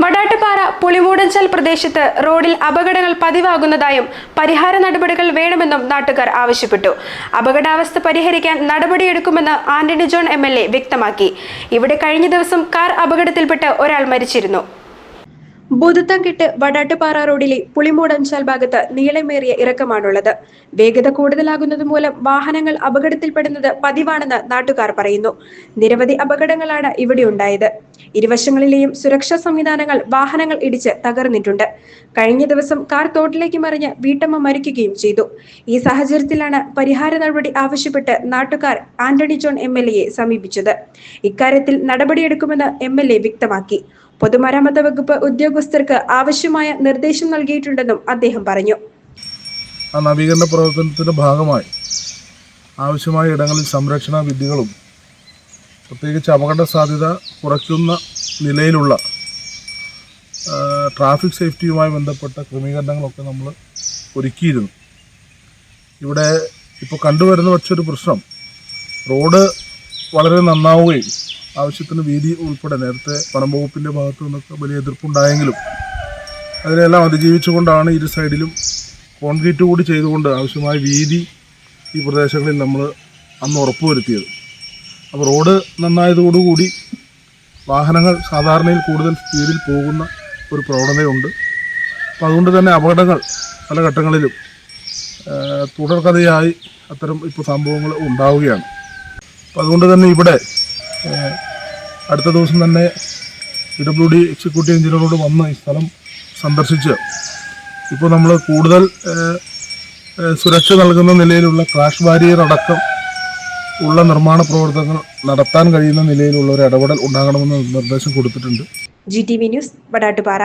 വടാട്ടുപാറ പുളിമൂടഞ്ചൽ പ്രദേശത്ത് റോഡിൽ അപകടങ്ങൾ പതിവാകുന്നതായും പരിഹാര നടപടികൾ വേണമെന്നും നാട്ടുകാർ ആവശ്യപ്പെട്ടു. അപകടാവസ്ഥ പരിഹരിക്കാൻ നടപടിയെടുക്കുമെന്ന് ആന്റണി ജോൺ MLA വ്യക്തമാക്കി. ഇവിടെ കഴിഞ്ഞ ദിവസം കാർ അപകടത്തിൽപ്പെട്ട് ഒരാൾ മരിച്ചിരുന്നു. ബുധത്തംകെട്ട് വടാട്ടുപാറ റോഡിലെ പുളിമൂടഞ്ചാൽ ഭാഗത്ത് നീളമേറിയ ഇറക്കമാണുള്ളത്. വേഗത കൂടുതലാകുന്നത് മൂലം വാഹനങ്ങൾ അപകടത്തിൽപ്പെടുന്നത് പതിവാണെന്ന് നാട്ടുകാർ പറയുന്നു. നിരവധി അപകടങ്ങളാണ് ഇവിടെ ഉണ്ടായത്. ഇരുവശങ്ങളിലെയും സുരക്ഷാ സംവിധാനങ്ങൾ വാഹനങ്ങൾ ഇടിച്ച് തകർന്നിട്ടുണ്ട്. കഴിഞ്ഞ ദിവസം കാർ തോട്ടിലേക്ക് മറിഞ്ഞ് വീട്ടമ്മ മരിക്കുകയും ചെയ്തു. ഈ സാഹചര്യത്തിലാണ് പരിഹാര നടപടി ആവശ്യപ്പെട്ട് നാട്ടുകാർ ആന്റണി ജോൺ MLA സമീപിച്ചത്. ഇക്കാര്യത്തിൽ നടപടിയെടുക്കുമെന്ന് MLA വ്യക്തമാക്കി. പൊതുമരാമത്ത് വകുപ്പ് ഉദ്യോഗസ്ഥർക്ക് ആവശ്യമായ നിർദ്ദേശം നൽകിയിട്ടുണ്ടെന്നും അദ്ദേഹം പറഞ്ഞു. നവീകരണ പ്രവർത്തനത്തിന്റെ ഭാഗമായി ആവശ്യമായ ഇടങ്ങളിൽ സംരക്ഷണ വിദ്യകളും പ്രത്യേകിച്ച് അപകട സാധ്യത കുറയ്ക്കുന്ന നിലയിലുള്ള ട്രാഫിക് സേഫ്റ്റിയുമായി ബന്ധപ്പെട്ട ക്രമീകരണങ്ങളൊക്കെ നമ്മൾ ഒരുക്കിയിരുന്നു. ഇവിടെ ഇപ്പോൾ കണ്ടുവരുന്ന പക്ഷൊരു പ്രശ്നം, റോഡ് വളരെ നന്നാവുകയും ആവശ്യത്തിന് വീതി ഉൾപ്പെടെ നേരത്തെ വനം വകുപ്പിൻ്റെ ഭാഗത്തു നിന്നൊക്കെ വലിയ എതിർപ്പുണ്ടായെങ്കിലും അതിനെല്ലാം അതിജീവിച്ചുകൊണ്ടാണ് ഇരു സൈഡിലും കോൺക്രീറ്റ് കൂടി ചെയ്തുകൊണ്ട് ആവശ്യമായ വീതി ഈ പ്രദേശങ്ങളിൽ നമ്മൾ അന്ന് ഉറപ്പുവരുത്തിയത്. അപ്പോൾ റോഡ് നന്നായതോടുകൂടി വാഹനങ്ങൾ സാധാരണയിൽ കൂടുതൽ സ്പീഡിൽ പോകുന്ന ഒരു പ്രവണതയുണ്ട്. അപ്പോൾ അതുകൊണ്ട് തന്നെ അപകടങ്ങൾ പല ഘട്ടങ്ങളിലും തുടർക്കഥയായി അത്തരം ഇപ്പോൾ സംഭവങ്ങൾ ഉണ്ടാവുകയാണ്. അപ്പോൾ അതുകൊണ്ട് തന്നെ ഇവിടെ അടുത്ത ദിവസം തന്നെ PWD എക്സിക്യൂട്ടീവ് എഞ്ചിനീയറോട് വന്ന് ഈ സ്ഥലം സന്ദർശിച്ച് ഇപ്പോൾ നമ്മൾ കൂടുതൽ സുരക്ഷ നൽകുന്ന നിലയിലുള്ള ക്രാഷ് ബാരിയർ അടക്കം ഉള്ള നിർമ്മാണ പ്രവർത്തനങ്ങൾ നടത്താൻ കഴിയുന്ന നിലയിലുള്ള ഒരു ഇടപെടൽ ഉണ്ടാകണമെന്ന് നിർദ്ദേശം കൊടുത്തിട്ടുണ്ട്. GTV news, Vadattupara.